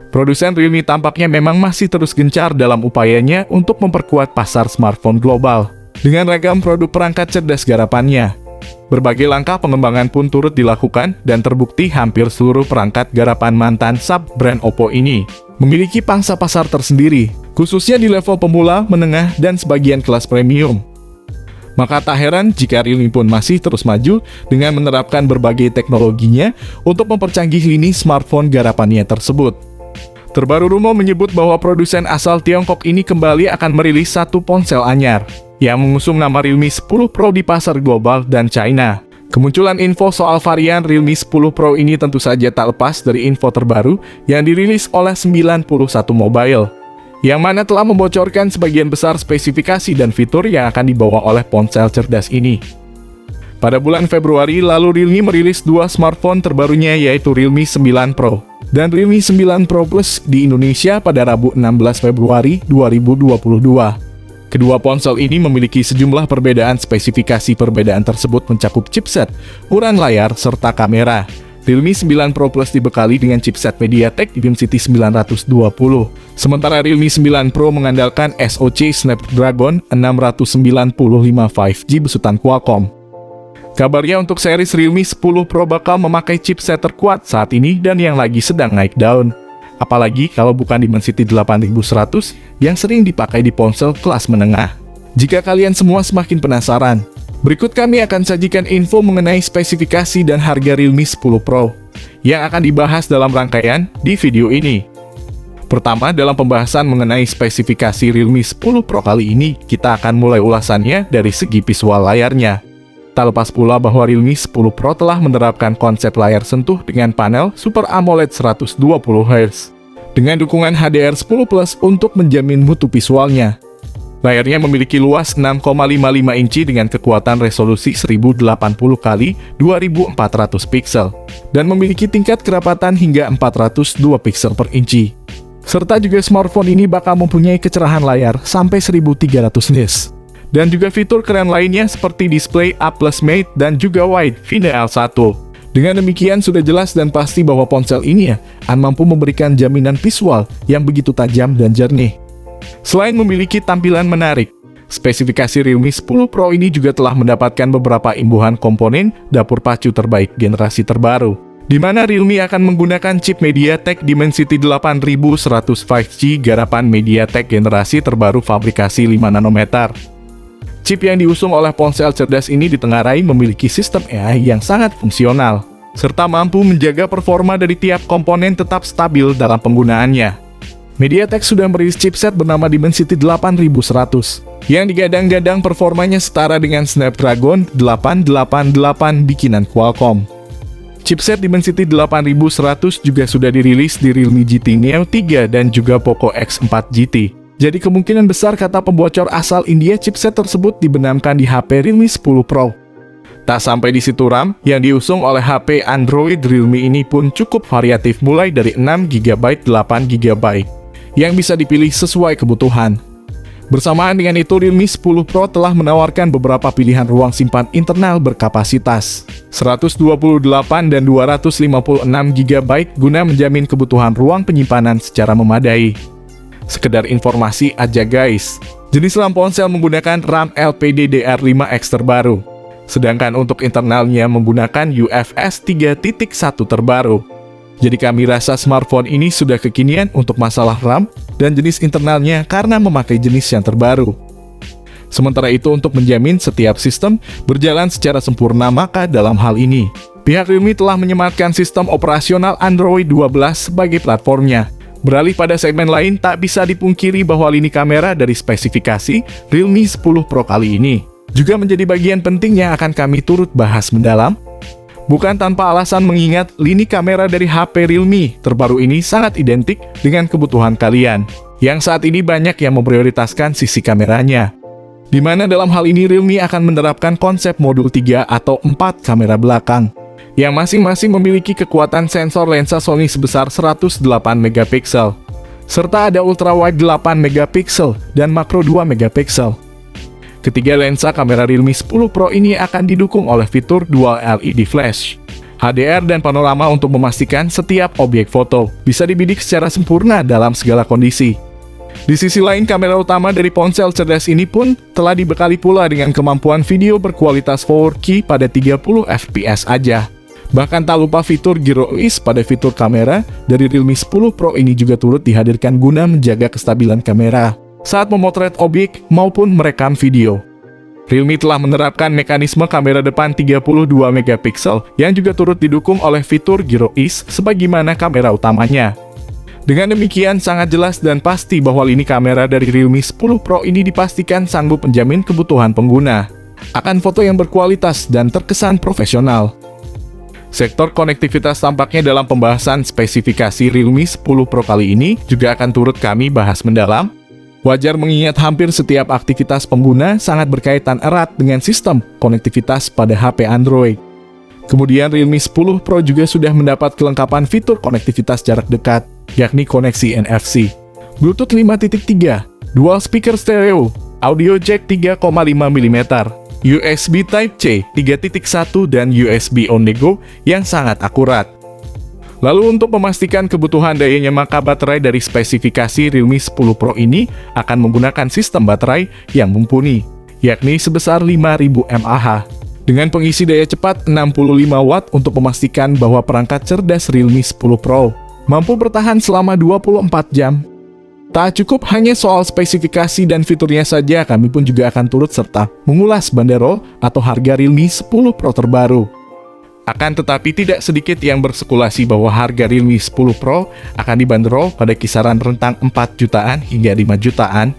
Produsen Realme tampaknya memang masih terus gencar dalam upayanya untuk memperkuat pasar smartphone global dengan ragam produk perangkat cerdas garapannya. Berbagai langkah pengembangan pun turut dilakukan dan terbukti hampir seluruh perangkat garapan mantan sub-brand Oppo ini memiliki pangsa pasar tersendiri, khususnya di level pemula, menengah, dan sebagian kelas premium. Maka tak heran jika Realme pun masih terus maju dengan menerapkan berbagai teknologinya untuk mempercanggih lini smartphone garapannya tersebut. Terbaru rumor menyebut bahwa produsen asal Tiongkok ini kembali akan merilis satu ponsel anyar yang mengusung nama Realme 10 Pro di pasar global dan China. Kemunculan info soal varian Realme 10 Pro ini tentu saja tak lepas dari info terbaru yang dirilis oleh 91 Mobile, yang mana telah membocorkan sebagian besar spesifikasi dan fitur yang akan dibawa oleh ponsel cerdas ini. Pada bulan Februari lalu, Realme merilis dua smartphone terbarunya, yaitu Realme 9 Pro dan Realme 9 Pro Plus di Indonesia pada Rabu 16 Februari 2022. Kedua ponsel ini memiliki sejumlah perbedaan. Spesifikasi perbedaan tersebut mencakup chipset, ukuran layar, serta kamera. Realme 9 Pro Plus dibekali dengan chipset MediaTek Dimensity 920, sementara Realme 9 Pro mengandalkan SoC Snapdragon 695 5G besutan Qualcomm. Kabarnya untuk series Realme 10 Pro bakal memakai chipset terkuat saat ini dan yang lagi sedang naik daun. Apalagi kalau bukan Dimensity 8100 yang sering dipakai di ponsel kelas menengah. Jika kalian semua semakin penasaran, berikut kami akan sajikan info mengenai spesifikasi dan harga Realme 10 Pro yang akan dibahas dalam rangkaian di video ini. Pertama, dalam pembahasan mengenai spesifikasi Realme 10 Pro kali ini, kita akan mulai ulasannya dari segi visual layarnya. Tak lepas pula bahwa Realme 10 Pro telah menerapkan konsep layar sentuh dengan panel Super AMOLED 120Hz dengan dukungan HDR10 Plus untuk menjamin mutu visualnya. Layarnya memiliki luas 6,55 inci dengan kekuatan resolusi 1080x2400 pixel dan memiliki tingkat kerapatan hingga 402 pixel per inci. Serta juga smartphone ini bakal mempunyai kecerahan layar sampai 1300 nits. Dan juga fitur keren lainnya seperti display A+ Mate dan juga Wide VDL1. Dengan demikian sudah jelas dan pasti bahwa ponsel ini akan mampu memberikan jaminan visual yang begitu tajam dan jernih. Selain memiliki tampilan menarik, spesifikasi Realme 10 Pro ini juga telah mendapatkan beberapa imbuhan komponen dapur pacu terbaik generasi terbaru, di mana Realme akan menggunakan chip MediaTek Dimensity 8100 5G garapan MediaTek generasi terbaru fabrikasi 5 nanometer. Chip yang diusung oleh ponsel cerdas ini ditengarai memiliki sistem AI yang sangat fungsional, serta mampu menjaga performa dari tiap komponen tetap stabil dalam penggunaannya. MediaTek sudah merilis chipset bernama Dimensity 8100, yang digadang-gadang performanya setara dengan Snapdragon 888 bikinan Qualcomm. Chipset Dimensity 8100 juga sudah dirilis di Realme GT Neo 3 dan juga Poco X4 GT. Jadi kemungkinan besar, kata pembocor asal India, chipset tersebut dibenamkan di HP Realme 10 Pro. Tak sampai di situ, RAM yang diusung oleh HP Android Realme ini pun cukup variatif, mulai dari 6GB, 8GB, yang bisa dipilih sesuai kebutuhan. Bersamaan dengan itu, Realme 10 Pro telah menawarkan beberapa pilihan ruang simpan internal berkapasitas 128 dan 256GB guna menjamin kebutuhan ruang penyimpanan secara memadai. Sekedar informasi aja guys, jenis RAM ponsel menggunakan RAM LPDDR5X terbaru, sedangkan untuk internalnya menggunakan UFS 3.1 terbaru. Jadi kami rasa smartphone ini sudah kekinian untuk masalah RAM dan jenis internalnya karena memakai jenis yang terbaru. Sementara itu, untuk menjamin setiap sistem berjalan secara sempurna, maka dalam hal ini pihak Realme telah menyematkan sistem operasional Android 12 sebagai platformnya. Beralih pada segmen lain, tak bisa dipungkiri bahwa lini kamera dari spesifikasi Realme 10 Pro kali ini juga menjadi bagian penting yang akan kami turut bahas mendalam. Bukan tanpa alasan, mengingat lini kamera dari HP Realme terbaru ini sangat identik dengan kebutuhan kalian, yang saat ini banyak yang memprioritaskan sisi kameranya. Di mana dalam hal ini Realme akan menerapkan konsep modul 3 atau 4 kamera belakang, yang masing-masing memiliki kekuatan sensor lensa Sony sebesar 108 MP, serta ada ultrawide 8 MP dan makro 2 MP. Ketiga lensa kamera Realme 10 Pro ini akan didukung oleh fitur Dual LED Flash. HDR dan panorama untuk memastikan setiap objek foto bisa dibidik secara sempurna dalam segala kondisi. Di sisi lain, kamera utama dari ponsel cerdas ini pun telah dibekali pula dengan kemampuan video berkualitas 4K pada 30 fps aja. Bahkan tak lupa fitur gyrois pada fitur kamera dari Realme 10 Pro ini juga turut dihadirkan guna menjaga kestabilan kamera saat memotret objek maupun merekam video. Realme telah menerapkan mekanisme kamera depan 32 megapiksel yang juga turut didukung oleh fitur gyrois sebagaimana kamera utamanya. Dengan demikian, sangat jelas dan pasti bahwa lini kamera dari Realme 10 Pro ini dipastikan sanggup menjamin kebutuhan pengguna akan foto yang berkualitas dan terkesan profesional. Sektor konektivitas tampaknya dalam pembahasan spesifikasi Realme 10 Pro kali ini juga akan turut kami bahas mendalam. Wajar mengingat hampir setiap aktivitas pengguna sangat berkaitan erat dengan sistem konektivitas pada HP Android. Kemudian Realme 10 Pro juga sudah mendapat kelengkapan fitur konektivitas jarak dekat, yakni koneksi NFC, Bluetooth 5.3, dual speaker stereo, audio jack 3,5 mm, USB Type-C 3.1 dan USB on-the-go yang sangat akurat. Lalu untuk memastikan kebutuhan dayanya, maka baterai dari spesifikasi Realme 10 Pro ini akan menggunakan sistem baterai yang mumpuni, yakni sebesar 5000 mAh. Dengan pengisi daya cepat 65 Watt untuk memastikan bahwa perangkat cerdas Realme 10 Pro mampu bertahan selama 24 jam. Tak cukup hanya soal spesifikasi dan fiturnya saja, kami pun juga akan turut serta mengulas banderol atau harga Realme 10 Pro terbaru. Akan tetapi tidak sedikit yang berspekulasi bahwa harga Realme 10 Pro akan dibanderol pada kisaran rentang 4 jutaan hingga 5 jutaan.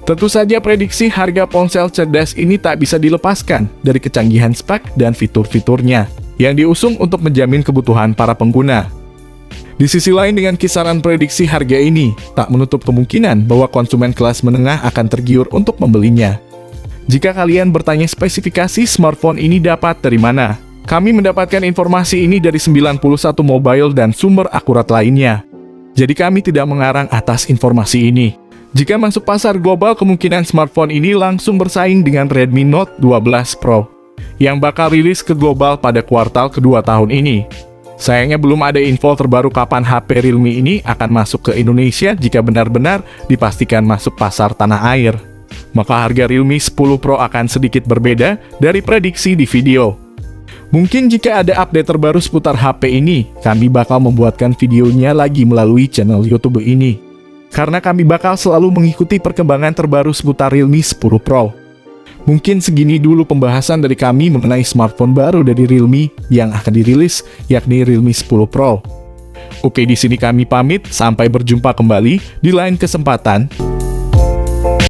Tentu saja prediksi harga ponsel cerdas ini tak bisa dilepaskan dari kecanggihan spek dan fitur-fiturnya yang diusung untuk menjamin kebutuhan para pengguna. Di sisi lain, dengan kisaran prediksi harga ini, tak menutup kemungkinan bahwa konsumen kelas menengah akan tergiur untuk membelinya. Jika kalian bertanya spesifikasi smartphone ini dapat dari mana, kami mendapatkan informasi ini dari 91 mobile dan sumber akurat lainnya. Jadi kami tidak mengarang atas informasi ini. Jika masuk pasar global, kemungkinan smartphone ini langsung bersaing dengan Redmi Note 12 Pro, yang bakal rilis ke global pada kuartal kedua tahun ini. Sayangnya belum ada info terbaru kapan HP Realme ini akan masuk ke Indonesia jika benar-benar dipastikan masuk pasar tanah air. Maka harga Realme 10 Pro akan sedikit berbeda dari prediksi di video. Mungkin jika ada update terbaru seputar HP ini, kami bakal membuatkan videonya lagi melalui channel YouTube ini. Karena kami bakal selalu mengikuti perkembangan terbaru seputar Realme 10 Pro. Mungkin segini dulu pembahasan dari kami mengenai smartphone baru dari Realme yang akan dirilis, yakni Realme 10 Pro. Oke, di sini kami pamit, sampai berjumpa kembali di lain kesempatan.